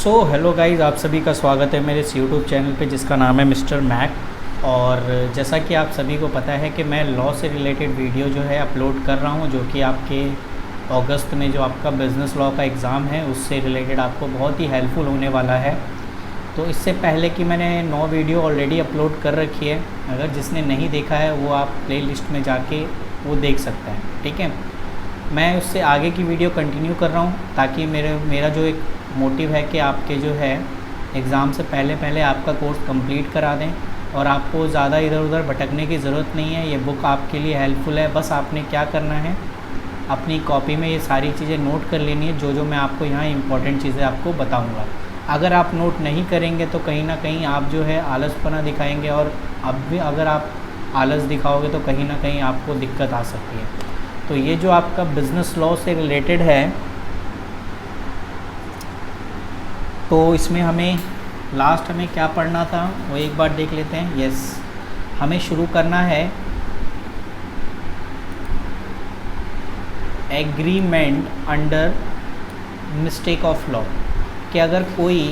Hello guys, आप सभी का स्वागत है मेरे इस यूट्यूब चैनल पे जिसका नाम है मिस्टर मैक। और जैसा कि आप सभी को पता है कि मैं लॉ से रिलेटेड वीडियो जो है अपलोड कर रहा हूँ, जो कि आपके अगस्त में जो आपका बिज़नेस लॉ का एग्ज़ाम है उससे रिलेटेड आपको बहुत ही हेल्पफुल होने वाला है। तो इससे पहले कि मैंने 9 वीडियो ऑलरेडी अपलोड कर रखी है, अगर जिसने नहीं देखा है वो आप प्लेलिस्ट में जाके वो देख सकता है। ठीक है, मैं उससे आगे की वीडियो कंटिन्यू कर रहा हूँ ताकि मेरा जो एक मोटिव है कि आपके जो है एग्ज़ाम से पहले आपका कोर्स कंप्लीट करा दें और आपको ज़्यादा इधर उधर भटकने की ज़रूरत नहीं है। ये बुक आपके लिए हेल्पफुल है। बस आपने क्या करना है, अपनी कॉपी में ये सारी चीज़ें नोट कर लेनी है, जो मैं आपको यहाँ इंपॉर्टेंट चीज़ें आपको बताऊँगा। अगर आप नोट नहीं करेंगे तो कहीं ना कहीं आप जो है आलसपना दिखाएंगे, और अब भी अगर आप आलस दिखाओगे तो कहीं ना कहीं आपको दिक्कत आ सकती है। तो ये जो आपका बिज़नेस लॉ से रिलेटेड है, तो इसमें हमें क्या पढ़ना था वो एक बार देख लेते हैं। यस, हमें शुरू करना है agreement under mistake of law. कि अगर कोई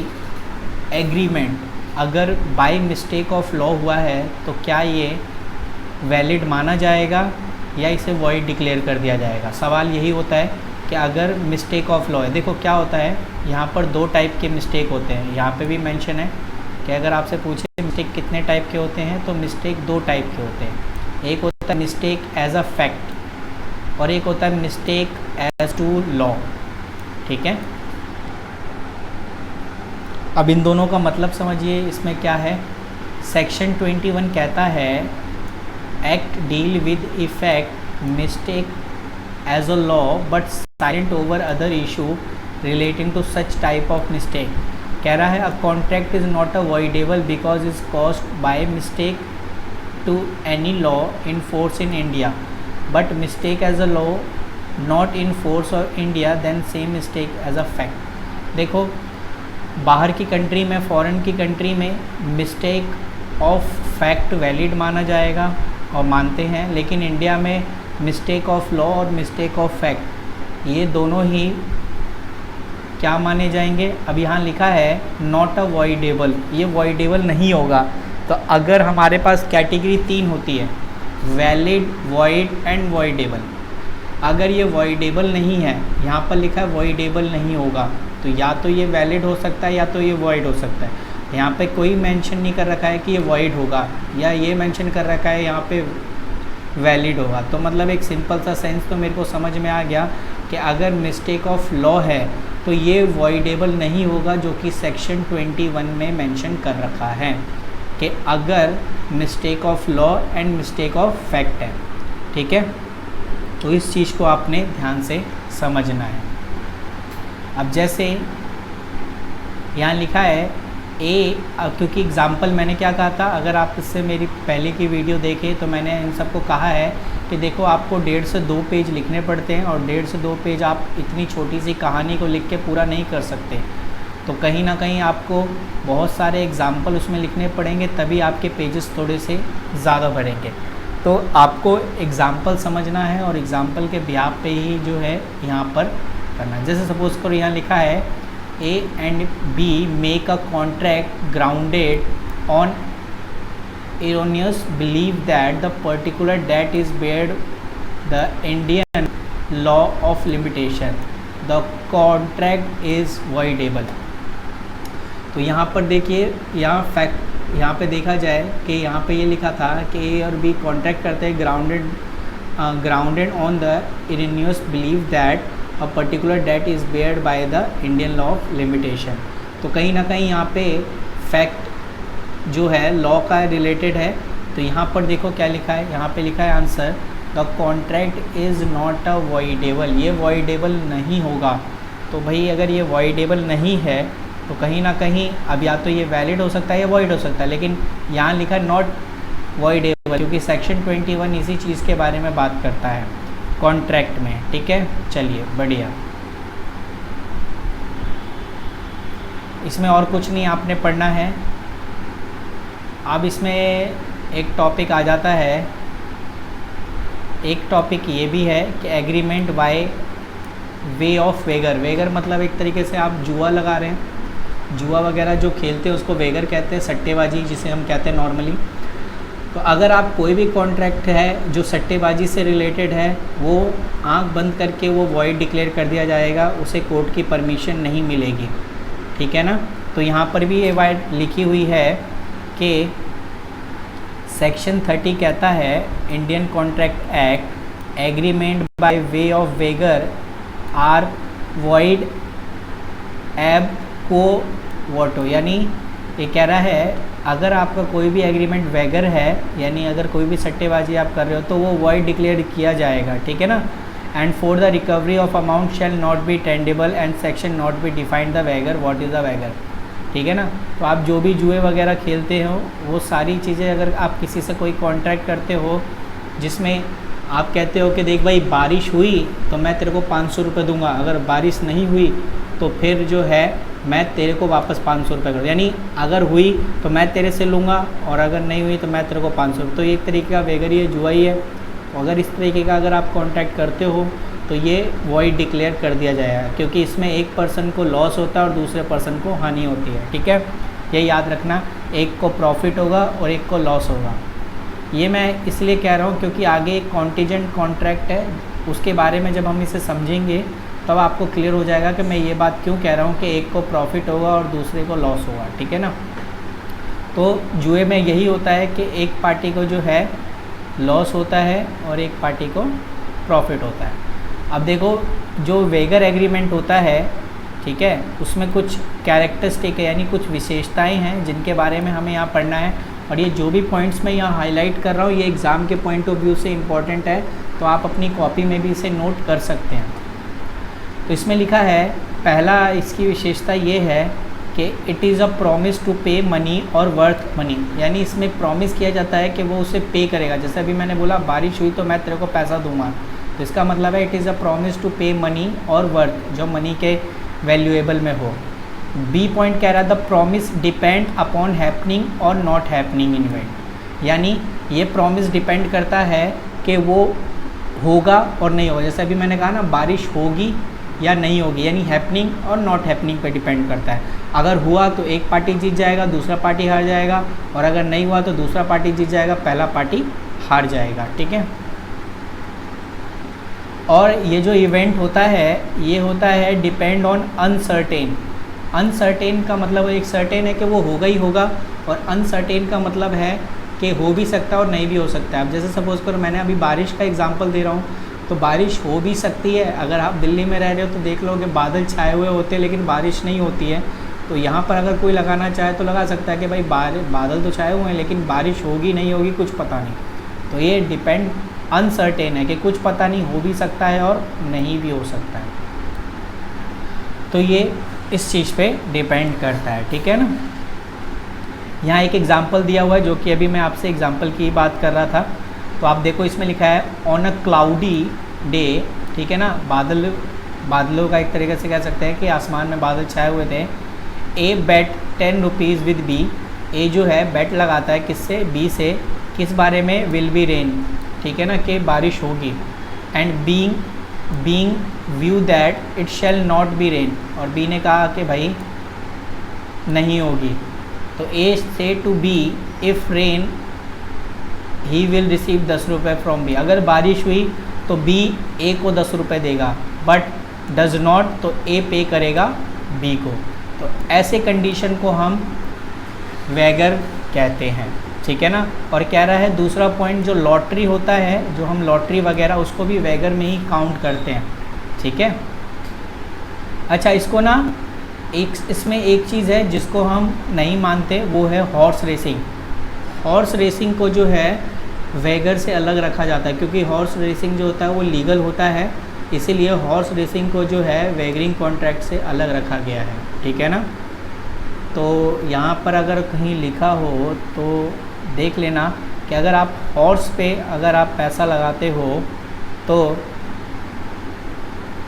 एग्रीमेंट अगर बाय मिस्टेक ऑफ लॉ हुआ है तो क्या ये वैलिड माना जाएगा या इसे वॉइड डिक्लेयर कर दिया जाएगा। सवाल यही होता है कि अगर मिस्टेक ऑफ लॉ है, देखो क्या होता है, यहाँ पर 2 टाइप के मिस्टेक होते हैं। यहाँ पे भी मेंशन है कि अगर आपसे पूछे मिस्टेक कितने टाइप के होते हैं तो मिस्टेक 2 टाइप के होते हैं। एक होता है मिस्टेक एज अ फैक्ट और एक होता है मिस्टेक एज टू लॉ। ठीक है, अब इन दोनों का मतलब समझिए। इसमें क्या है, सेक्शन 21 कहता है act deal with effect mistake as a law but silent over other issue relating to such type of mistake. कह रहा है a contract is not avoidable because is caused by mistake to any law in force in India but mistake as a law not in force of India then same mistake as a fact. देखो, बाहर की country में, foreign की country में mistake of fact valid माना जाएगा और मानते हैं, लेकिन इंडिया में मिस्टेक ऑफ लॉ और मिस्टेक ऑफ फैक्ट ये दोनों ही क्या माने जाएंगे। अब यहाँ लिखा है नॉट अवॉइडेबल, ये वॉइडेबल नहीं होगा। तो अगर हमारे पास कैटेगरी 3 होती है, वैलिड, वॉइड एंड वॉइडेबल। अगर ये वॉइडेबल नहीं है, यहाँ पर लिखा है वॉइडेबल नहीं होगा, तो या तो ये वैलिड हो सकता है या तो ये वॉइड हो सकता है। यहाँ पे कोई मेंशन नहीं कर रखा है कि ये वॉइड होगा, या ये मेंशन कर रखा है यहाँ पे वैलिड होगा। तो मतलब एक सिंपल सा सेंस तो मेरे को समझ में आ गया कि अगर मिस्टेक ऑफ लॉ है तो ये वॉइडेबल नहीं होगा, जो कि सेक्शन 21 में मेंशन कर रखा है कि अगर mistake of law and mistake of fact है। ठीक है, तो इस चीज़ को आपने ध्यान से समझना है। अब जैसे यहाँ लिखा है क्योंकि एग्ज़ाम्पल मैंने क्या कहा था, अगर आप इससे मेरी पहले की वीडियो देखें तो मैंने इन सबको कहा है कि देखो आपको 1.5 से 2 पेज लिखने पड़ते हैं, और 1.5 से 2 पेज आप इतनी छोटी सी कहानी को लिख के पूरा नहीं कर सकते। तो कहीं ना कहीं आपको बहुत सारे एग्ज़ाम्पल उसमें लिखने पड़ेंगे, तभी आपके पेजेस थोड़े से ज़्यादा बढ़ेंगे। तो आपको एग्ज़ाम्पल समझना है और एग्ज़ाम्पल के बिहाफ पे ही जो है यहाँ पर करना है। जैसे सपोज़ करो यहाँ लिखा है A and B make a contract grounded on erroneous belief that the particular debt is bear the Indian law of limitation. The contract is voidable. तो यहाँ पर देखिए, यहाँ पे देखा जाए कि यहाँ पे ये लिखा था कि A और B कॉन्ट्रैक्ट करते हैं grounded on the erroneous belief that a particular debt is beared by the Indian law of limitation. तो कहीं ना कहीं यहाँ पे फैक्ट जो है लॉ का रिलेटेड है। तो यहाँ पर देखो क्या लिखा है, यहाँ पे लिखा है answer the contract is not a voidable, ये वॉइडेबल नहीं होगा। तो भाई अगर ये वॉइडेबल नहीं है तो कहीं ना कहीं अब या तो ये वैलिड हो सकता है या वॉइड हो सकता है, लेकिन यहाँ लिखा है नॉट वॉइडेबल, क्योंकि सेक्शन 21 इसी चीज़ के बारे में बात करता है कॉन्ट्रैक्ट में। ठीक है, चलिए बढ़िया। इसमें और कुछ नहीं आपने पढ़ना है। अब इसमें एक टॉपिक आ जाता है, एक टॉपिक ये भी है कि एग्रीमेंट बाय वे ऑफ वेगर। वेगर मतलब एक तरीके से आप जुआ लगा रहे हैं, जुआ वगैरह जो खेलते हैं उसको वैगर कहते हैं, सट्टेबाजी जिसे हम कहते हैं नॉर्मली। तो अगर आप कोई भी कॉन्ट्रैक्ट है जो सट्टेबाजी से रिलेटेड है, वो आंख बंद करके वो वॉइड डिक्लेयर कर दिया जाएगा, उसे कोर्ट की परमिशन नहीं मिलेगी, ठीक है ना। तो यहाँ पर भी ये बात लिखी हुई है कि सेक्शन 30 कहता है Indian contract act agreement by way of wager are void एब को वोटो, यानी ये कह रहा है अगर आपका कोई भी एग्रीमेंट वैगर है, यानी अगर कोई भी सट्टेबाजी आप कर रहे हो तो वो वॉइड डिक्लेयर किया जाएगा, ठीक है ना। And for the recovery of amount shall not be tenable and section not be defined the wager, what is the wager, ठीक है ना। तो आप जो भी जुए वगैरह खेलते हो वो सारी चीज़ें, अगर आप किसी से कोई कॉन्ट्रैक्ट करते हो जिसमें आप कहते हो कि देख भाई बारिश हुई तो मैं तेरे को 500 रुपये दूंगा, अगर बारिश नहीं हुई तो फिर जो है मैं तेरे को वापस 500 रुपये कर, यानी अगर हुई तो मैं तेरे से लूँगा और अगर नहीं हुई तो मैं तेरे को 500 रुपये। तो ये एक तरीके का वैगर ही है, जुआ ही है। अगर इस तरीके का अगर आप कॉन्ट्रैक्ट करते हो तो ये वॉइड डिक्लेयर कर दिया जाएगा, क्योंकि इसमें एक पर्सन को लॉस होता है और दूसरे पर्सन को हानि होती है, ठीक है। ये याद रखना, एक को प्रॉफिट होगा और एक को लॉस होगा। ये मैं इसलिए कह रहा हूँ क्योंकि आगे एक कॉन्टीजेंट कॉन्ट्रैक्ट है, उसके बारे में जब हम इसे समझेंगे तब आपको क्लियर हो जाएगा कि मैं ये बात क्यों कह रहा हूँ कि एक को प्रॉफिट होगा और दूसरे को लॉस होगा, ठीक है ना। तो जुए में यही होता है कि एक पार्टी को जो है लॉस होता है और एक पार्टी को प्रॉफिट होता है। अब देखो जो वैगर एग्रीमेंट होता है, ठीक है, उसमें कुछ कैरेक्टरिस्टिक है, यानी कुछ विशेषताएं हैं जिनके बारे में हमें यहाँ पढ़ना है। और ये जो भी पॉइंट्स मैं यहाँ हाईलाइट कर रहा हूँ ये एग्ज़ाम के पॉइंट ऑफ व्यू से इम्पॉर्टेंट है, तो आप अपनी कॉपी में भी इसे नोट कर सकते हैं। तो इसमें लिखा है, पहला इसकी विशेषता ये है कि it is a promise to pay money और वर्थ मनी, यानी इसमें प्रॉमिस किया जाता है कि वो उसे पे करेगा। जैसे अभी मैंने बोला बारिश हुई तो मैं तेरे को पैसा दूंगा, तो इसका मतलब है it is a promise to pay money और वर्थ, जो मनी के वैल्यूएबल में हो। बी पॉइंट कह रहा है the promise depend upon happening और नॉट हैपनिंग इवेंट, यानी ये प्रॉमिस डिपेंड करता है कि वो होगा और नहीं होगा। जैसे अभी मैंने कहा ना बारिश होगी या नहीं होगी, यानी हैपनिंग और नॉट हैपनिंग पे डिपेंड करता है। अगर हुआ तो एक पार्टी जीत जाएगा, दूसरा पार्टी हार जाएगा, और अगर नहीं हुआ तो दूसरा पार्टी जीत जाएगा, पहला पार्टी हार जाएगा, ठीक है। और ये जो इवेंट होता है ये होता है डिपेंड ऑन अनसर्टेन। अनसर्टेन का मतलब एक सर्टेन है कि वो होगा ही होगा, और अनसर्टेन का मतलब है कि हो भी सकता है और नहीं भी हो सकता है। अब जैसे सपोज़ करो मैंने अभी बारिश का एग्जांपल दे रहा हूँ, तो बारिश हो भी सकती है। अगर आप दिल्ली में रह रहे हो तो देख लो कि बादल छाए हुए होते हैं लेकिन बारिश नहीं होती है, तो यहाँ पर अगर कोई लगाना चाहे तो लगा सकता है कि भाई बादल तो छाए हुए हैं लेकिन बारिश होगी नहीं होगी कुछ पता नहीं। तो ये डिपेंड अनसर्टेन है कि कुछ पता नहीं, हो भी सकता है और नहीं भी हो सकता है। तो ये इस चीज़ पे डिपेंड करता है, ठीक है ना। यहाँ एक एग्जांपल दिया हुआ है जो कि अभी मैं आपसे एग्जांपल की बात कर रहा था। तो आप देखो इसमें लिखा है ऑन अ क्लाउडी डे, ठीक है ना। बादलों का एक तरीके से कह सकते हैं कि आसमान में बादल छाए हुए थे। ए बेट 10 रुपीज़ विद बी, ए जो है बेट लगाता है किससे, बी से, किस बारे में, विल बी रेन, ठीक है ना, कि बारिश होगी। And being view that it shall not be rain, और बी ने कहा कि भाई नहीं होगी। तो ए से to B if rain he will receive 10 रुपये फ्रॉम बी, अगर बारिश हुई तो बी ए को 10 रुपये देगा, बट डज नॉट तो ए पे करेगा बी को। तो ऐसे कंडीशन को हम वैगर कहते हैं, ठीक है ना। और कह रहा है दूसरा पॉइंट जो लॉटरी होता है, जो हम लॉटरी वगैरह उसको भी वैगर में ही काउंट करते हैं, ठीक है। अच्छा इसको ना इसमें एक चीज़ है जिसको हम नहीं मानते, वो है हॉर्स रेसिंग। हॉर्स रेसिंग को जो है वैगर से अलग रखा जाता है, क्योंकि हॉर्स रेसिंग जो होता है वो लीगल होता है, इसीलिए हॉर्स रेसिंग को जो है वैगरिंग कॉन्ट्रैक्ट से अलग रखा गया है, ठीक है ना। तो यहाँ पर अगर कहीं लिखा हो तो देख लेना कि अगर आप हॉर्स पे अगर आप पैसा लगाते हो तो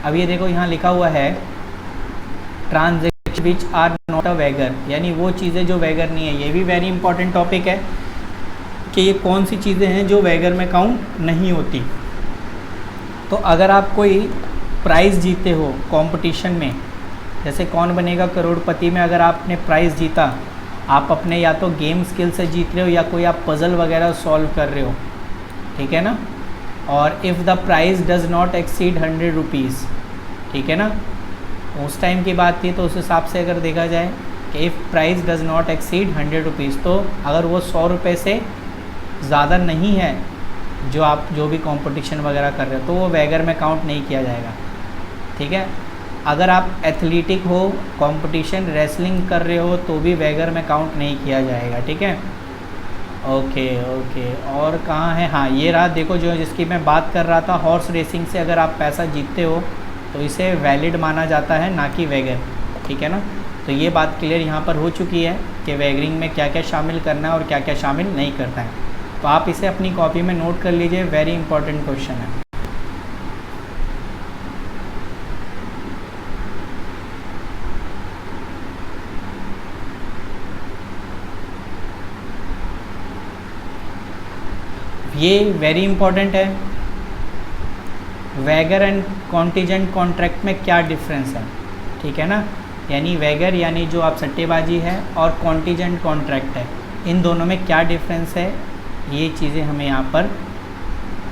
अब ये देखो यहाँ लिखा हुआ है transaction which are not a wager, यानी वो चीज़ें जो वैगर नहीं है। ये भी वेरी इंपॉर्टेंट टॉपिक है कि ये कौन सी चीज़ें हैं जो वैगर में काउंट नहीं होती। तो अगर आप कोई प्राइज़ जीते हो कंपटीशन में, जैसे कौन बनेगा करोड़पति में अगर आपने प्राइज़ जीता, आप अपने या तो गेम स्किल से जीत रहे हो या कोई आप पज़ल वगैरह सॉल्व कर रहे हो, ठीक है ना। और if the prize does not exceed 100 rupees, ठीक है ना, उस टाइम की बात थी। तो उस हिसाब से अगर देखा जाए कि if price does not exceed 100 rupees, तो अगर वो 100 रुपये से ज़्यादा नहीं है जो आप जो भी कंपटीशन वगैरह कर रहे हो, तो वो वैगर में काउंट नहीं किया जाएगा, ठीक है। अगर आप एथलेटिक हो, कंपटीशन रेसलिंग कर रहे हो, तो भी वैगर में काउंट नहीं किया जाएगा, ठीक है। ओके ओके, और कहाँ है, हाँ ये रहा, देखो जो जिसकी मैं बात कर रहा था, हॉर्स रेसिंग से अगर आप पैसा जीतते हो तो इसे वैलिड माना जाता है, ना कि वैगर, ठीक है ना। तो ये बात क्लियर यहाँ पर हो चुकी है कि वैगरिंग में क्या क्या शामिल करना है और क्या क्या शामिल नहीं करना है। तो आप इसे अपनी कॉपी में नोट कर लीजिए, वेरी इंपॉर्टेंट क्वेश्चन है। ये वेरी इंपॉर्टेंट है, वैगर एंड कॉन्टीजेंट कॉन्ट्रैक्ट में क्या डिफरेंस है, ठीक है ना। यानी वैगर यानी जो आप सट्टेबाजी है, और कॉन्टीजेंट कॉन्ट्रैक्ट है, इन दोनों में क्या डिफरेंस है, ये चीज़ें हमें यहाँ पर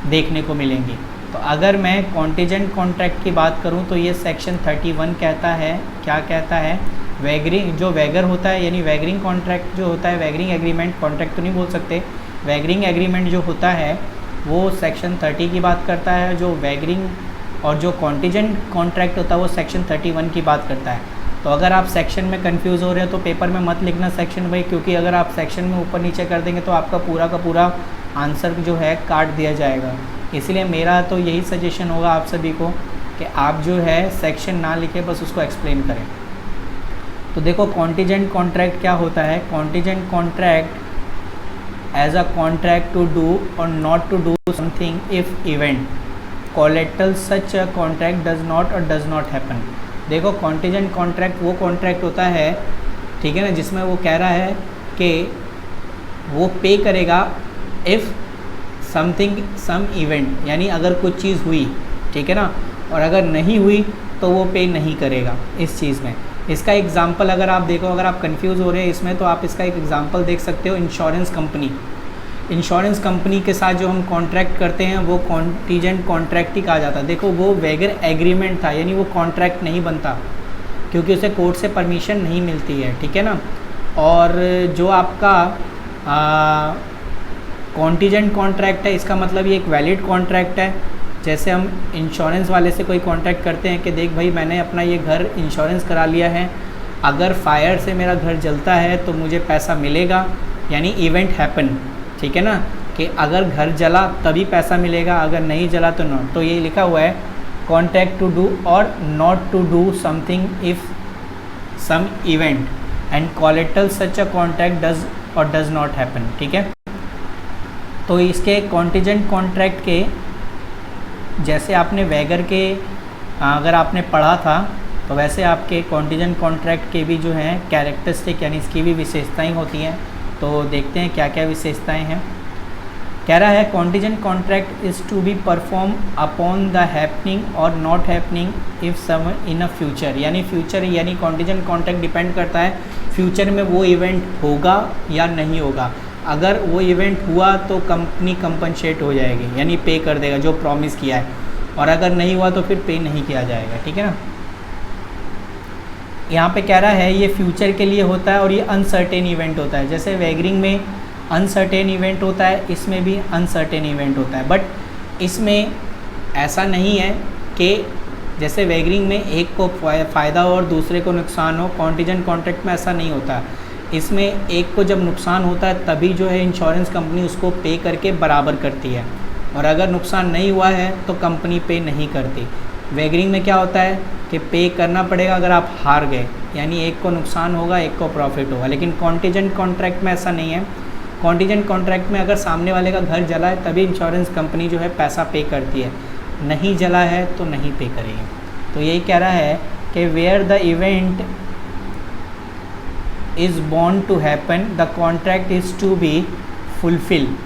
देखने को मिलेंगी। तो अगर मैं कॉन्टीजेंट कॉन्ट्रैक्ट की बात करूँ तो ये सेक्शन 31 कहता है, क्या कहता है, वैगरिंग जो वैगर होता है, यानी वैगरिंग कॉन्ट्रैक्ट जो होता है, वैगरिंग एग्रीमेंट, कॉन्ट्रैक्ट तो नहीं बोल सकते, वैगरिंग एग्रीमेंट जो होता है वो सेक्शन 30 की बात करता है, जो वैगरिंग और जो कॉन्टीजेंट कॉन्ट्रैक्ट होता है वो सेक्शन 31 की बात करता है। तो अगर आप सेक्शन में कंफ्यूज हो रहे हो तो पेपर में मत लिखना सेक्शन भाई, क्योंकि अगर आप सेक्शन में ऊपर नीचे कर देंगे तो आपका पूरा का पूरा आंसर जो है काट दिया जाएगा। इसलिए मेरा तो यही सजेशन होगा आप सभी को कि आप जो है सेक्शन ना लिखें, बस उसको एक्सप्लेन करें। तो देखो कॉन्टीजेंट कॉन्ट्रैक्ट क्या होता है, contingent contract as a contract to do और not to do something if event collateral such a contract does not or does not happen. देखो कॉन्टीजेंट कॉन्ट्रैक्ट वो कॉन्ट्रैक्ट होता है, ठीक है ना, जिसमें वो कह रहा है कि वो पे करेगा इफ़ समथिंग सम इवेंट, यानी अगर कुछ चीज़ हुई, ठीक है ना, और अगर नहीं हुई तो वो पे नहीं करेगा इस चीज़ में। इसका एग्जांपल अगर आप देखो, अगर आप कंफ्यूज हो रहे हैं इसमें, तो आप इसका एक एग्जांपल देख सकते हो, इंश्योरेंस कंपनी। इंश्योरेंस कंपनी के साथ जो हम कॉन्ट्रैक्ट करते हैं वो कॉन्टीजेंट कॉन्ट्रैक्ट ही कहा जाता है। देखो वो वैगर एग्रीमेंट था, यानी वो कॉन्ट्रैक्ट नहीं बनता क्योंकि उसे कोर्ट से परमिशन नहीं मिलती है, ठीक है ना। और जो आपका कॉन्टीजेंट कॉन्ट्रैक्ट है, इसका मतलब ये एक वैलिड कॉन्ट्रैक्ट है। जैसे हम इंश्योरेंस वाले से कोई कॉन्ट्रैक्ट करते हैं कि देख भाई मैंने अपना ये घर इंश्योरेंस करा लिया है, अगर फायर से मेरा घर जलता है तो मुझे पैसा मिलेगा, यानी इवेंट हैपन, ठीक है ना, कि अगर घर जला तभी पैसा मिलेगा, अगर नहीं जला तो नॉट। तो ये लिखा हुआ है कॉन्ट्रैक्ट टू डू और not to do something if some event and collateral such a contract does और डज नॉट हैपन, ठीक है। तो इसके कॉन्टीजेंट कॉन्ट्रैक्ट के जैसे आपने वैगर के अगर आपने पढ़ा था, तो वैसे आपके कॉन्टीजेंट कॉन्ट्रैक्ट के भी जो हैं कैरेक्टरिस्टिक, यानी इसकी भी विशेषताएं होती हैं। तो देखते हैं क्या क्या विशेषताएं हैं। कह रहा है contingent contract is to be perform upon the happening और not happening if some in a future, यानी फ्यूचर, यानी कॉन्टीजेंट कॉन्ट्रैक्ट डिपेंड करता है फ्यूचर में वो इवेंट होगा या नहीं होगा। अगर वो इवेंट हुआ तो कंपनी कंपनसेट हो जाएगी, यानी पे कर देगा जो प्रॉमिस किया है, और अगर नहीं हुआ तो फिर पे नहीं किया जाएगा, ठीक है ना। यहाँ पे कह रहा है ये फ्यूचर के लिए होता है और ये अनसर्टेन इवेंट होता है। जैसे वैगरिंग में अनसर्टेन इवेंट होता है, इसमें भी अनसर्टेन इवेंट होता है, बट इसमें ऐसा नहीं है कि जैसे वैगरिंग में एक को फ़ायदा हो और दूसरे को नुकसान हो, कॉन्टीजेंट कॉन्ट्रैक्ट में ऐसा नहीं होता। इसमें एक को जब नुकसान होता है तभी जो है इंश्योरेंस कंपनी उसको पे करके बराबर करती है, और अगर नुकसान नहीं हुआ है तो कंपनी पे नहीं करती। वैगरिंग में क्या होता है कि पे करना पड़ेगा अगर आप हार गए, यानी एक को नुकसान होगा एक को प्रॉफिट होगा। लेकिन कॉन्टीजेंट कॉन्ट्रैक्ट में ऐसा नहीं है। कॉन्टीजेंट कॉन्ट्रैक्ट में अगर सामने वाले का घर जला है तभी इंश्योरेंस कंपनी जो है पैसा पे करती है, नहीं जला है तो नहीं पे करेगी। तो यही कह रहा है कि where the event is bound to happen, the contract is to be fulfilled,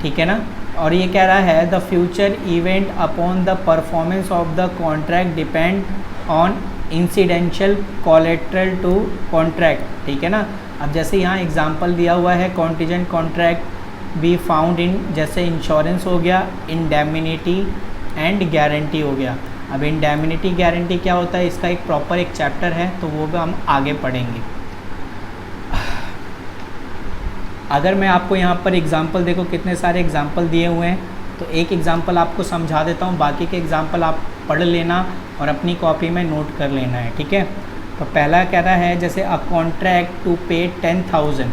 ठीक है ना। और ये कह रहा है the future event upon the performance of the contract depend on incidental collateral to contract, ठीक है ना। अब जैसे यहाँ एग्जांपल दिया हुआ है contingent contract be found in, जैसे इंश्योरेंस हो गया, इंडेमनिटी एंड गारंटी हो गया। अब इंडेमनिटी गारंटी क्या होता है, इसका एक प्रॉपर एक चैप्टर है, तो वो भी हम आगे पढ़ेंगे। अगर मैं आपको यहाँ पर एग्जांपल, देखो कितने सारे एग्जांपल दिए हुए हैं, तो एक एग्जांपल आपको समझा देता हूँ, बाकी के एग्जांपल आप पढ़ लेना और अपनी कॉपी में नोट कर लेना है, ठीक है। तो पहला कह रहा है जैसे अ कॉन्ट्रैक्ट टू पे 10,000,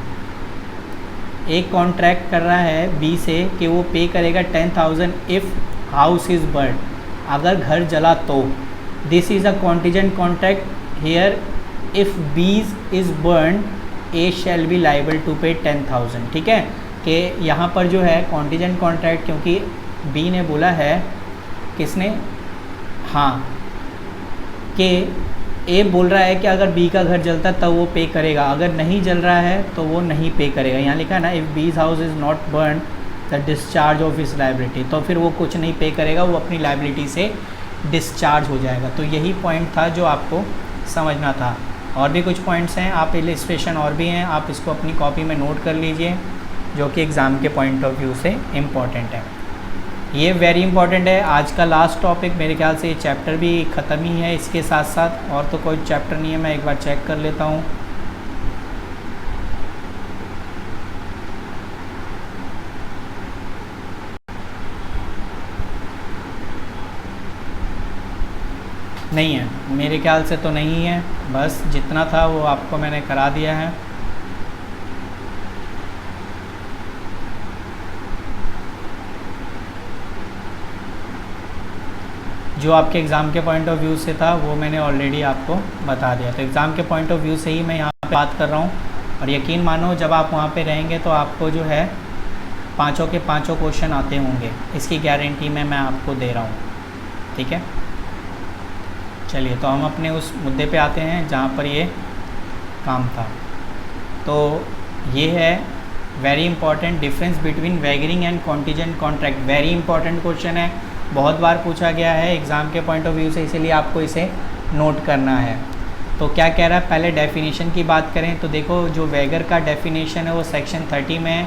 एक कॉन्ट्रैक्ट कर रहा है बी से कि वो पे करेगा 10,000 इफ़ हाउस इज़ बर्न, अगर घर जला तो। This is a contingent contract here if B is burn A shall be liable to pay 10,000, ठीक है। कि यहाँ पर जो है कॉन्टीजेंट कॉन्ट्रैक्ट, क्योंकि बी ने बोला है, किसने, हाँ, कि ए बोल रहा है कि अगर बी का घर जलता तब वो पे करेगा, अगर नहीं जल रहा है तो वो नहीं पे करेगा। यहाँ लिखा है ना, इफ़ बीज house is not burn the discharge of his liability, तो फिर वो कुछ नहीं पे करेगा, वो अपनी लाइबिलिटी से डिस्चार्ज हो जाएगा। तो यही पॉइंट था जो आपको समझना था। और भी कुछ पॉइंट्स हैं, आप इलस्ट्रेशन और भी हैं, आप इसको अपनी कॉपी में नोट कर लीजिए, जो कि एग्ज़ाम के पॉइंट ऑफ व्यू से इम्पॉर्टेंट है। ये वेरी इंपॉर्टेंट है। आज का लास्ट टॉपिक, मेरे ख्याल से ये चैप्टर भी ख़त्म ही है इसके साथ साथ, और तो कोई चैप्टर नहीं है। मैं एक बार चेक कर लेता हूँ। नहीं है, मेरे ख्याल से तो नहीं है, बस जितना था वो आपको मैंने करा दिया है। जो आपके एग्ज़ाम के पॉइंट ऑफ व्यू से था वो मैंने ऑलरेडी आपको बता दिया। तो एग्ज़ाम के पॉइंट ऑफ व्यू से ही मैं यहाँ पे बात कर रहा हूँ, और यकीन मानो जब आप वहाँ पे रहेंगे तो आपको जो है पाँचों के पाँचों क्वेश्चन आते होंगे, इसकी गारंटी मैं आपको दे रहा हूँ, ठीक है। चलिए, तो हम अपने उस मुद्दे पे आते हैं जहाँ पर ये काम था। तो ये है very important difference between wagering and contingent contract. Very important question है, बहुत बार पूछा गया है एग्ज़ाम के पॉइंट ऑफ व्यू से, इसीलिए आपको इसे नोट करना है। तो क्या कह रहा है, पहले डेफिनेशन की बात करें तो देखो, जो वैगर का डेफिनेशन है वो सेक्शन 30 में है,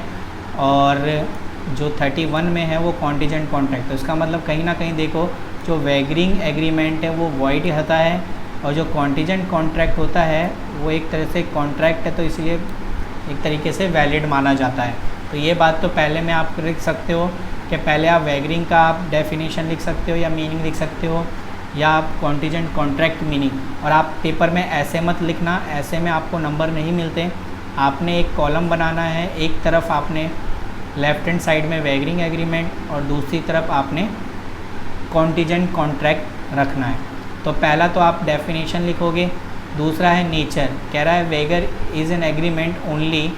और जो 31 में है वो कॉन्टीजेंट कॉन्ट्रैक्ट। तो इसका मतलब कहीं ना कहीं देखो, जो वैगरिंग एग्रीमेंट है वो वॉइड होता है, और जो कॉन्टीजेंट कॉन्ट्रैक्ट होता है वो एक तरह से कॉन्ट्रैक्ट है, तो इसलिए एक तरीके से वैलिड माना जाता है। तो ये बात तो पहले में आप लिख सकते हो कि पहले आप वैगरिंग का आप डेफिनेशन लिख सकते हो या मीनिंग लिख सकते हो, या आप कॉन्टीजेंट कॉन्ट्रैक्ट मीनिंग। और आप पेपर में ऐसे मत लिखना, ऐसे में आपको नंबर नहीं मिलते। आपने एक कॉलम बनाना है, एक तरफ आपने लेफ्ट हैंड साइड में वैगरिंग एग्रीमेंट और दूसरी तरफ आपने कॉन्टीजेंट कॉन्ट्रैक्ट रखना है। तो पहला तो आप डेफिनेशन लिखोगे, दूसरा है नेचर, कह रहा है wager is an agreement only,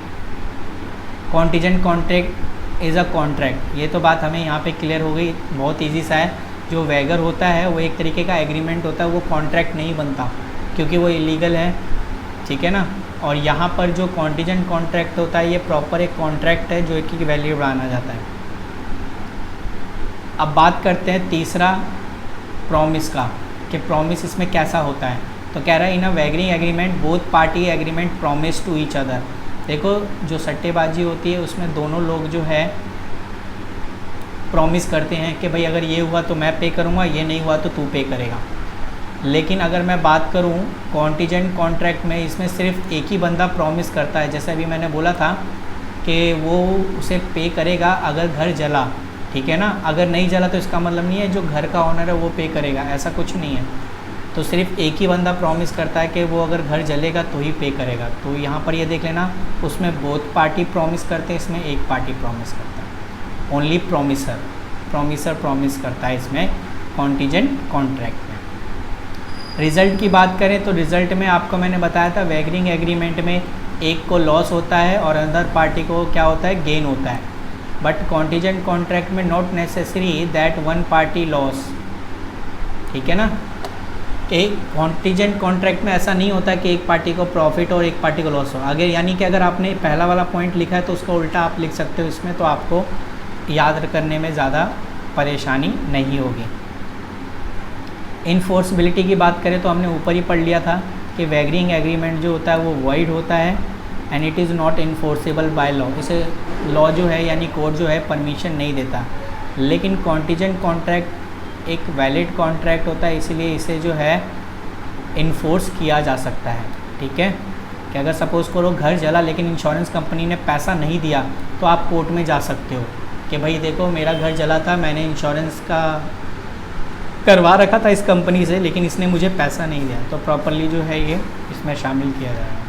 contingent contract is a contract. ये तो बात हमें यहाँ पे क्लियर हो गई, बहुत इजी सा है। जो वैगर होता है वो एक तरीके का एग्रीमेंट होता है, वो कॉन्ट्रैक्ट नहीं बनता क्योंकि वो इलीगल है, ठीक है ना। और यहाँ पर जो कॉन्टीजेंट कॉन्ट्रैक्ट होता है ये प्रॉपर एक कॉन्ट्रैक्ट है जो एक की वैल्यू बढ़ाना जाता है। अब बात करते हैं तीसरा प्रॉमिस का, कि प्रॉमिस इसमें कैसा होता है। तो कह रहा है in a wagering agreement both party agreement promise to each other. देखो, जो सट्टेबाजी होती है उसमें दोनों लोग जो है प्रॉमिस करते हैं कि भाई अगर ये हुआ तो मैं पे करूँगा, ये नहीं हुआ तो तू पे करेगा। लेकिन अगर मैं बात करूँ कॉन्टीजेंट कॉन्ट्रैक्ट में, इसमें सिर्फ एक ही बंदा प्रॉमिस करता है। जैसे अभी मैंने बोला था कि वो उसे पे करेगा अगर घर जला, ठीक है ना। अगर नहीं जला तो इसका मतलब नहीं है जो घर का ओनर है वो पे करेगा, ऐसा कुछ नहीं है। तो सिर्फ एक ही बंदा प्रॉमिस करता है कि वो अगर घर जलेगा तो ही पे करेगा। तो यहाँ पर ये देख लेना, उसमें बोथ पार्टी प्रॉमिस करते हैं, इसमें एक पार्टी प्रॉमिस करता है। ओनली प्रॉमिसर प्रॉमिस करता है इसमें कॉन्टीजेंट कॉन्ट्रैक्ट में। रिज़ल्ट की बात करें तो रिज़ल्ट में आपको मैंने बताया था वैगरिंग एग्रीमेंट में एक को लॉस होता है और अदर पार्टी को क्या होता है, गेन होता है। बट कॉन्टीजेंट कॉन्ट्रैक्ट में not necessary that one party loss, ठीक है ना। एक कॉन्टीजेंट कॉन्ट्रैक्ट में ऐसा नहीं होता कि एक पार्टी को प्रॉफिट और एक पार्टी को लॉस हो। अगर यानी कि अगर आपने पहला वाला पॉइंट लिखा है तो उसका उल्टा आप लिख सकते हो इसमें, तो आपको याद करने में ज़्यादा परेशानी नहीं होगी। इन्फोर्सबिलिटी की बात करें तो हमने ऊपर ही पढ़ लिया था कि वैगरिंग एग्रीमेंट जो होता है वो वॉइड होता है and it is not enforceable by law. इसे लॉ जो है यानी कोर्ट जो है परमिशन नहीं देता। लेकिन कॉन्टीजेंट कॉन्ट्रैक्ट एक वैलिड कॉन्ट्रैक्ट होता है, इसीलिए इसे जो है इन्फोर्स किया जा सकता है। ठीक है, कि अगर सपोज़ करो घर जला लेकिन इंश्योरेंस कंपनी ने पैसा नहीं दिया तो आप कोर्ट में जा सकते हो कि भाई देखो मेरा घर जला था, मैंने इंश्योरेंस का करवा रखा था इस कंपनी से, लेकिन इसने मुझे पैसा नहीं दिया, तो प्रॉपरली जो है ये इसमें शामिल किया जाएगा।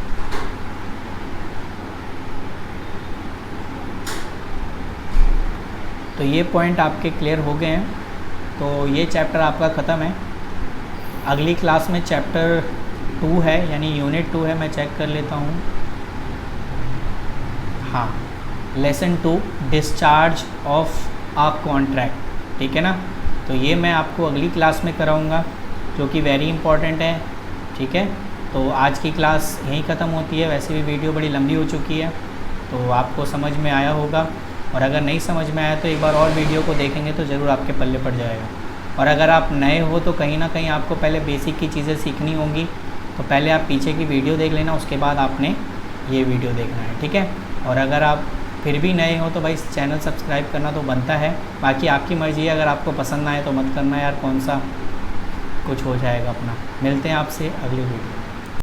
तो ये पॉइंट आपके क्लियर हो गए हैं। तो ये चैप्टर आपका ख़त्म है। अगली क्लास में चैप्टर 2 है यानी यूनिट 2 है, मैं चेक कर लेता हूँ। हाँ, lesson 2 discharge of a contract. ठीक है ना, तो ये मैं आपको अगली क्लास में कराऊंगा जो कि वेरी इंपॉर्टेंट है। ठीक है, तो आज की क्लास यहीं ख़त्म होती है। वैसे भी वीडियो बड़ी लंबी हो चुकी है, तो आपको समझ में आया होगा, और अगर नहीं समझ में आया तो एक बार और वीडियो को देखेंगे तो ज़रूर आपके पल्ले पड़ जाएगा। और अगर आप नए हो तो कहीं ना कहीं आपको पहले बेसिक की चीज़ें सीखनी होंगी, तो पहले आप पीछे की वीडियो देख लेना, उसके बाद आपने ये वीडियो देखना है। ठीक है, और अगर आप फिर भी नए हो तो भाई चैनल सब्सक्राइब करना तो बनता है, बाकी आपकी मर्ज़ी है। अगर आपको पसंद ना आए तो मत करना यार, कौन सा कुछ हो जाएगा अपना। मिलते हैं आपसे अगली वीडियो में।